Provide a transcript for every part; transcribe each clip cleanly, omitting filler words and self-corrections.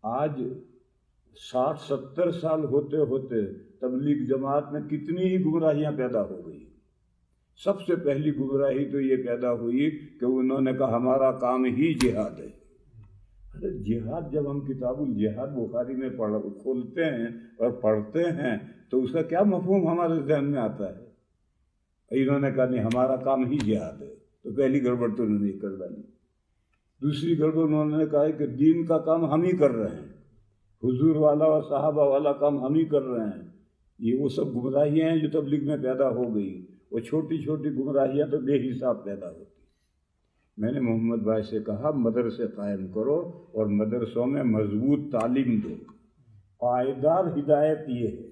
آج 60-70 سال ہوتے ہوتے تبلیغ جماعت میں کتنی ہی گمراہیاں پیدا ہو گئی. سب سے پہلی گمراہی تو یہ پیدا ہوئی کہ انہوں نے کہا ہمارا کام ہی جہاد ہے. ارے جہاد، جب ہم کتاب الجہاد بخاری میں کھولتے ہیں اور پڑھتے ہیں تو اس کا کیا مفہوم ہمارے ذہن میں آتا ہے؟ انہوں نے کہا نہیں ہمارا کام ہی جہاد ہے. تو پہلی گڑبڑ تو انہوں نے کر ڈالی. دوسری گڑبڑ انہوں نے کہا کہ دین کا کام ہم ہی کر رہے ہیں، حضور والا اور صحابہ والا کام ہم ہی کر رہے ہیں. یہ وہ سب گمراہیاں ہیں جو تبلیغ میں پیدا ہو گئی. وہ چھوٹی چھوٹی گمراہیاں تو بے حساب پیدا ہوتی. میں نے محمد بھائی سے کہا مدرسے قائم کرو اور مدرسوں میں مضبوط تعلیم دو. پائیدار ہدایت یہ ہے.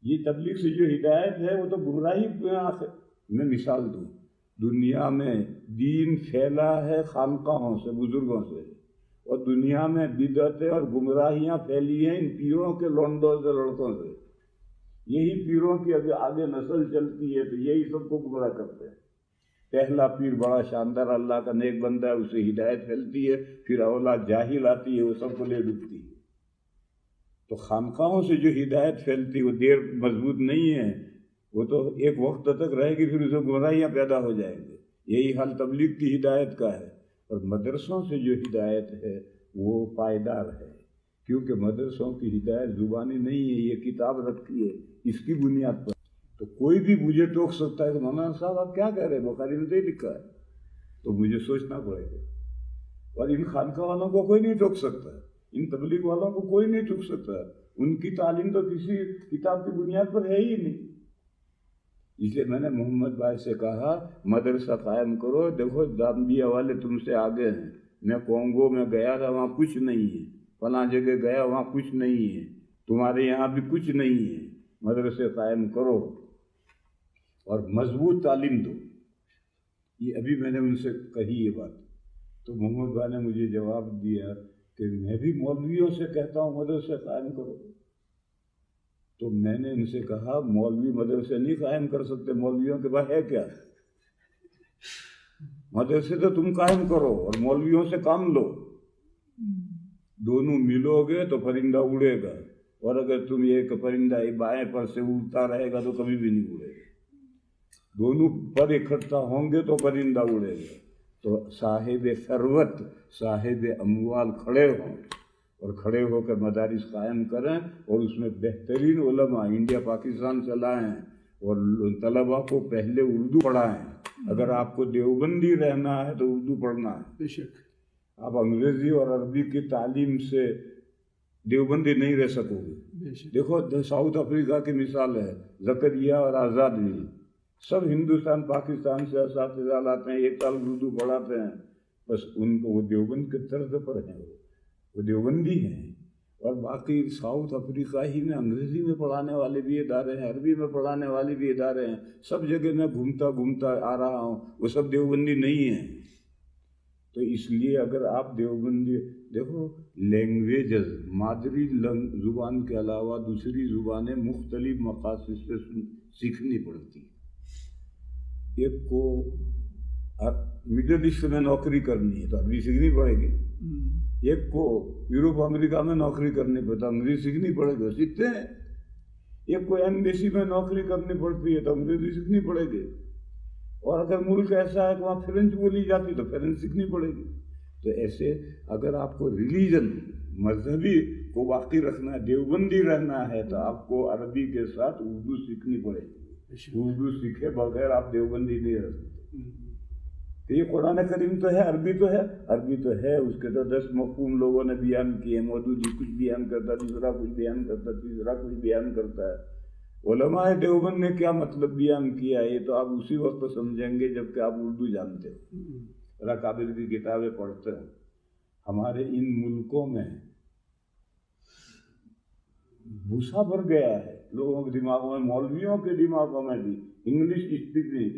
یہ تبلیغ سے جو ہدایت ہے وہ تو گمراہی میں مثال دوں. دنیا میں دین پھیلا ہے خانقاہوں سے، بزرگوں سے، اور دنیا میں بدعتیں اور گمراہیاں پھیلی ہیں ان پیروں کے لونڈوں سے، لڑکوں سے. یہی پیروں کی ابھی آگے نسل چلتی ہے تو یہی سب کو گمراہ کرتے ہیں. پہلا پیر بڑا شاندار اللہ کا نیک بندہ ہے، اسے ہدایت پھیلتی ہے، پھر اولاد جاہل آتی ہے وہ سب کو لے ڈوبتی ہے. تو خانقاہوں سے جو ہدایت پھیلتی ہے وہ دیر مضبوط نہیں ہے، وہ تو ایک وقت تک رہے گی، پھر اسے گمراہیاں پیدا ہو جائیں گے. یہی حال تبلیغ کی ہدایت کا ہے. اور مدرسوں سے جو ہدایت ہے وہ پائیدار ہے، کیونکہ مدرسوں کی ہدایت زبانی نہیں ہے، یہ کتاب رکھی ہے اس کی بنیاد پر. تو کوئی بھی مجھے ٹوک سکتا ہے کہ مولانا صاحب آپ کیا کہہ رہے ہیں، بخاری میں تو یہ لکھا ہے. تو مجھے سوچنا پڑے گا. اور ان خانقاہ والوں کو کوئی نہیں ٹوک سکتا، ان تبلیغ والوں کو کوئی نہیں ٹوک سکتا. ان کی تعلیم تو کسی کتاب کی بنیاد پر ہے ہی نہیں. اس لیے میں نے محمد بھائی سے کہا مدرسہ قائم کرو. دیکھو زامبیا والے تم سے آگے ہیں. میں کونگو میں گیا تھا، وہاں کچھ نہیں ہے. فلاں جگہ گیا وہاں کچھ نہیں ہے. تمہارے یہاں بھی کچھ نہیں ہے. مدرسے قائم کرو اور مضبوط تعلیم دو. یہ ابھی میں نے ان سے کہی یہ بات. تو محمد بھائی نے مجھے جواب دیا کہ میں بھی مولویوں سے کہتا ہوں مدرسے قائم کرو. تو میں نے ان سے کہا مولوی مدرسے نہیں قائم کر سکتے، مولویوں کے پاس ہے کیا؟ مدرسے تو تم قائم کرو اور مولویوں سے کام لو. دونوں ملو گے تو پرندہ اڑے گا، اور اگر تم ایک پرندہ بائیں پر سے اڑتا رہے گا تو کبھی بھی نہیں اڑے گا. دونوں پر اکٹھا ہوں گے تو پرندہ اڑے گا. تو صاحب ثروت، صاحب اموال کھڑے ہوں اور کھڑے ہو کر مدارس قائم کریں اور اس میں بہترین علماء انڈیا پاکستان سے لائیں اور طلباء کو پہلے اردو پڑھائیں. اگر آپ کو دیوبندی رہنا ہے تو اردو پڑھنا ہے. بے شک آپ انگریزی اور عربی کی تعلیم سے دیوبندی نہیں رہ سکو گے. دیکھو ساؤتھ افریقہ کی مثال ہے، زکریا اور آزاد بھی سب ہندوستان پاکستان سے اساتذہ لاتے ہیں، 1 سال اردو پڑھاتے ہیں. بس ان کو وہ دیوبند کے طرز پر ہیں، وہ دیوبندی ہیں. اور باقی ساؤتھ افریقہ ہی میں انگریزی میں پڑھانے والے بھی ادارے ہیں، عربی میں پڑھانے والے بھی ادارے ہیں. سب جگہ میں گھومتا آ رہا ہوں، وہ سب دیوبندی نہیں ہیں. تو اس لیے اگر آپ دیوبندی دیکھو، لینگویجز مادری زبان کے علاوہ دوسری زبانیں مختلف مقاصد سے سیکھنی پڑتی. ایک کو مڈل ایسٹ میں نوکری کرنی ہے تو عربی سیکھنی پڑے گی. ایک کو یورپ امریکہ میں نوکری کرنی پڑتی تو انگریزی سیکھنی پڑے گی، سیکھتے ہیں. ایک کو ایمبیسی میں نوکری کرنی پڑتی ہے تو انگریزی سیکھنی پڑے گی. اور اگر ملک ایسا ہے کہ وہاں فرینچ بولی جاتی تو فرینچ سیکھنی پڑے گی. تو ایسے اگر آپ کو ریلیجن مذہبی کو باقی رکھنا ہے، دیوبندی رہنا ہے، تو آپ کو عربی کے ساتھ اردو سیکھنی پڑے گی. اردو سیکھے بغیر آپ دیوبندی نہیں رہ سکتے. تو یہ قرآن کریم تو ہے، عربی تو ہے، عربی تو ہے. اس کے تو 10 مفہوم لوگوں نے بیان کیے. مودودی کچھ بیان کرتا، دوسرا کچھ بیان کرتا، تیسرا کچھ بیان کرتا ہے. علماء دیوبند نے کیا مطلب بیان کیا یہ تو آپ اسی وقت سمجھیں گے جب کہ آپ اردو جانتے ہو، رکابر کی کتابیں پڑھتے ہیں. ہمارے ان ملکوں میں بھوسا بھر گیا ہے لوگوں کے دماغوں میں، مولویوں کے دماغوں میں بھی. English speaking.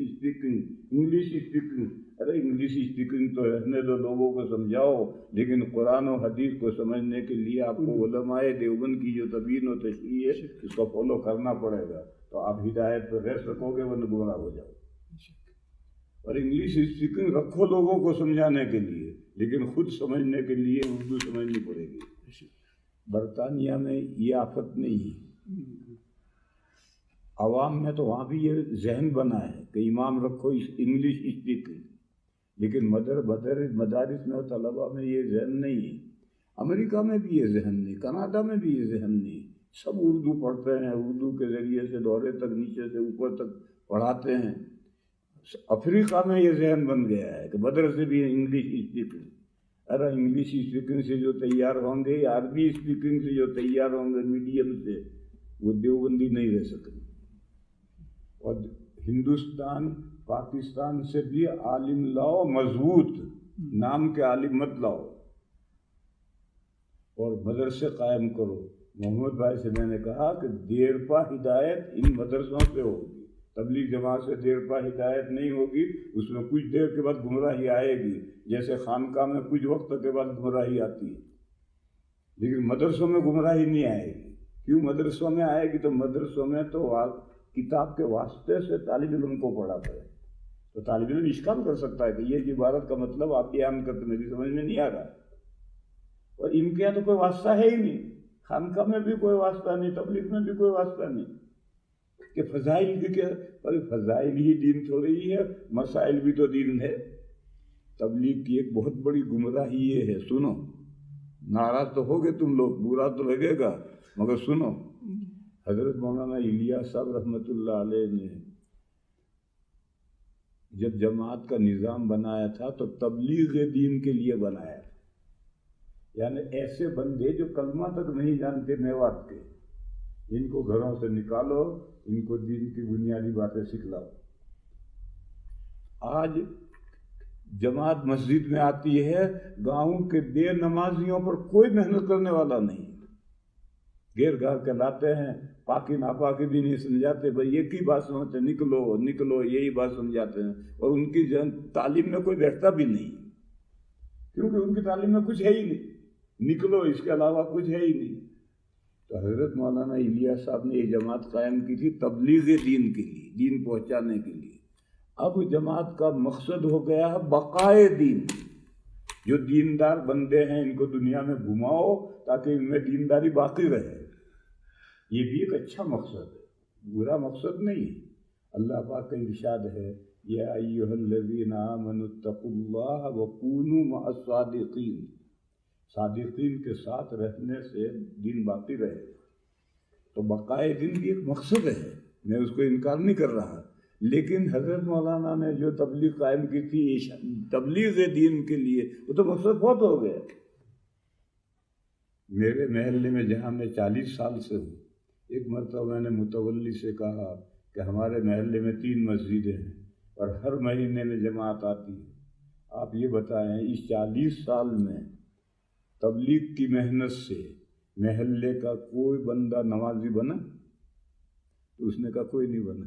ارے انگلش اسپیکنگ تو رہنے دو، لوگوں کو سمجھاؤ. لیکن قرآن و حدیث کو سمجھنے کے لیے آپ کو علماء دیوبند کی جو تبیین و تشریح ہے اس کو فالو کرنا پڑے گا. تو آپ ہدایت پہ رہ سکو گے ورنہ گمراہ ہو جاؤ. اور انگلش اسپیکنگ رکھو لوگوں کو سمجھانے کے لیے، لیکن خود سمجھنے کے لیے اردو سمجھنی پڑے گی. برطانیہ میں یہ آفت نہیں ہے، عوام میں تو وہاں بھی یہ ذہن بنا ہے کہ امام رکھو انگلش اسپیکنگ، لیکن مدارس میں اور طلباء میں یہ ذہن نہیں ہے. امریکہ میں بھی یہ ذہن نہیں، کینیڈا میں بھی یہ ذہن نہیں. سب اردو پڑھتے ہیں، اردو کے ذریعے سے دورے تک نیچے سے اوپر تک پڑھاتے ہیں. افریقہ میں یہ ذہن بن گیا ہے کہ مدرسے بھی انگلش اسپیکنگ. ارے انگلش اسپیکنگ سے جو تیار ہوں گے یا عربی اسپیکنگ سے جو تیار ہوں گے میڈیم سے، وہ دیوبندی نہیں رہ سکتے. اور ہندوستان پاکستان سے بھی عالم لاؤ، مضبوط نام کے عالم مت لاؤ، اور مدرسے قائم کرو. محمد بھائی سے میں نے کہا کہ دیر پا ہدایت ان مدرسوں سے ہوگی. تبلیغ جماعت سے دیر پا ہدایت نہیں ہوگی، اس میں کچھ دیر کے بعد گمراہی آئے گی، جیسے خانقاہ میں کچھ وقت کے بعد گمراہی آتی ہے. لیکن مدرسوں میں گمراہی نہیں آئے گی. کیوں مدرسوں میں آئے گی؟ تو مدرسوں میں تو کتاب کے واسطے سے طالب علم کو پڑھاتا ہے، تو طالب علم اشکال کر سکتا ہے کہ یہ عبارت کا مطلب آپ بیان کرتے میری سمجھ میں نہیں آ رہا. اور ان کے یہاں تو کوئی واسطہ ہے ہی نہیں، خانقاہ میں بھی کوئی واسطہ نہیں، تبلیغ میں بھی کوئی واسطہ نہیں. کہ فضائل کی کیا؟ پر فضائل ہی دین تھوڑی ہی ہے، مسائل بھی تو دین ہے. تبلیغ کی ایک بہت بڑی گمراہی یہ ہے، سنو، ناراض تو ہوگے تم لوگ، برا تو لگے گا، مگر سنو. حضرت مولانا الیاس صاحب رحمۃ اللہ علیہ نے جب جماعت کا نظام بنایا تھا تو تبلیغ دین کے لیے بنایا. یعنی ایسے بندے جو کلمہ تک نہیں جانتے میوات کے، ان کو گھروں سے نکالو، ان کو دین کی بنیادی باتیں سکھلاؤ. آج جماعت مسجد میں آتی ہے، گاؤں کے بے نمازیوں پر کوئی محنت کرنے والا نہیں. گھیر گھر کے لاتے ہیں، پاکی ناپاکی بھی نہیں سمجھاتے، بھائی ایک ہی بات سمجھتے، نکلو نکلو، یہی بات سمجھاتے ہیں. اور ان کی تعلیم میں کوئی بیٹھتا بھی نہیں، کیونکہ ان کی تعلیم میں کچھ ہے ہی نہیں. نکلو، اس کے علاوہ کچھ ہے ہی نہیں. تو حضرت مولانا الیاس صاحب نے یہ جماعت قائم کی تھی تبلیغ دین کے لیے، دین پہنچانے کے لیے. اب جماعت کا مقصد ہو گیا ہے بقائے دین. جو دیندار بندے ہیں ان کو دنیا میں گھماؤ تاکہ ان میں دینداری باقی رہے. یہ بھی ایک اچھا مقصد ہے، برا مقصد نہیں. اللہ پاک کا ارشاد ہے، یا ایھا الذین آمنوا اتقوا اللہ وکونوا مع الصادقین. صادقین کے ساتھ رہنے سے دین باقی رہے. تو بقائے دین بھی ایک مقصد ہے، میں اس کو انکار نہیں کر رہا. لیکن حضرت مولانا نے جو تبلیغ قائم کی تھی تبلیغ دین کے لیے، وہ تو مقصد بہت ہو گیا. میرے محلے میں جہاں میں 40 سال سے ہوں، ایک مرتبہ میں نے متولی سے کہا کہ ہمارے محلے میں 3 مسجدیں ہیں اور ہر مہینے میں جماعت آتی ہے. آپ یہ بتائیں اس 40 سال میں تبلیغ کی محنت سے محلے کا کوئی بندہ نمازی بنا؟ تو اس نے کہا کوئی نہیں بنا.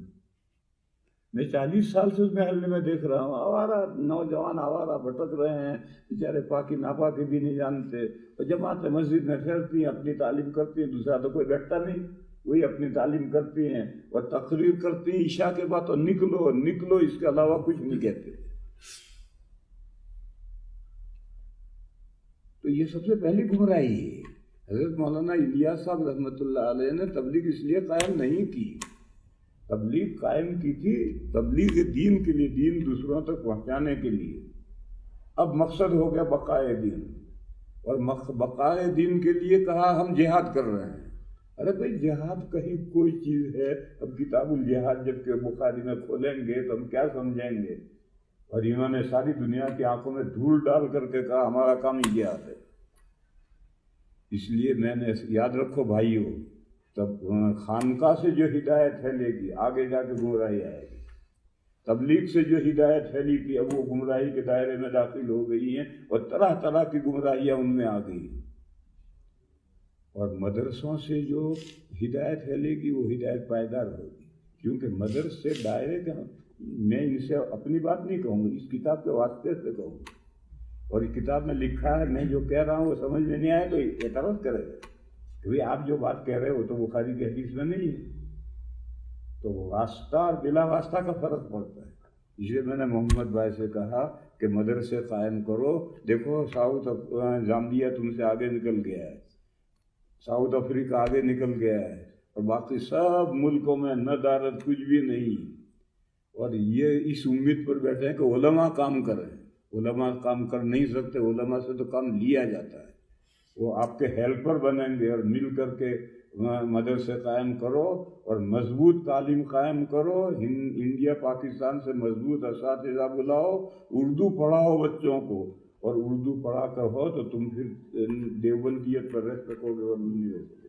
میں 40 سال سے اس محلے میں دیکھ رہا ہوں، آوارہ نوجوان آوارہ بھٹک رہے ہیں، بیچارے پاکی ناپاکی بھی نہیں جانتے. اور جماعت مسجد میں ٹھہرتی ہیں، اپنی تعلیم کرتی ہیں، دوسرا تو کوئی بیٹھتا نہیں، وہی اپنی تعلیم کرتی ہیں اور تقریر کرتی ہیں عشاء کے بعد، تو نکلو نکلو، اس کے علاوہ کچھ نہیں کہتے. تو یہ سب سے پہلی گمراہی ہے. حضرت مولانا الیاس صاحب رحمۃ اللہ علیہ نے تبلیغ اس لیے قائم نہیں کی. تبلیغ قائم کی تھی تبلیغ دین کے لیے، دین دوسروں تک پہنچانے کے لیے. اب مقصد ہو گیا بقائے دین، اور بقائے دین کے لیے کہا ہم جہاد کر رہے ہیں. ارے بھائی جہاد کہیں کوئی چیز ہے؟ اب کتاب الجہاد جب کہ بخاری میں کھولیں گے تو ہم کیا سمجھیں گے؟ اور انہوں نے ساری دنیا کی آنکھوں میں دھول ڈال کر کے کہا ہمارا کام ہی جہاد ہے. اس لیے میں نے یاد رکھو بھائیو، تب خانقاہ سے جو ہدایت پھیلے گی آگے جا کے گمراہی آئے گی. تبلیغ سے جو ہدایت پھیلی تھی اب وہ گمراہی کے دائرے میں داخل ہو گئی ہیں، اور طرح طرح کی گمراہیاں ان میں آ گئی. اور مدرسوں سے جو ہدایت پھیلے گی وہ ہدایت پائیدار ہوگی، کیونکہ مدرسے دائرے کا، میں ان سے اپنی بات نہیں کہوں گا، اس کتاب کے واسطے سے کہوں گا. اور اس کتاب میں لکھا ہے، میں جو کہہ رہا ہوں وہ سمجھ میں نہیں آئے تو اعتراض کرے گا کہ بھئی آپ جو بات کہہ رہے ہو تو بخاری کی حدیث میں نہیں ہے. تو واسطہ اور بلا واسطہ کا فرق پڑتا ہے. اس لیے میں نے محمد بھائی سے کہا کہ مدرسے قائم کرو. دیکھو زامبیا تم سے آگے نکل گیا ہے، ساؤتھ افریقہ آگے نکل گیا ہے، اور باقی سب ملکوں میں ندارت کچھ بھی نہیں. اور یہ اس امید پر بیٹھے ہیں کہ علماء کام کریں. علماء کام کر نہیں سکتے، علماء سے تو کام لیا جاتا ہے. وہ آپ کے ہیلپر بنیں گے، اور مل کر کے مدرسے قائم کرو اور مضبوط تعلیم قائم کرو. انڈیا پاکستان سے مضبوط اساتذہ بلاؤ، اردو پڑھاؤ بچوں کو، اور اردو پڑھا کر ہو تو تم پھر دیوبندیت پر رہ سکو گے اور نہیں رہ سکو.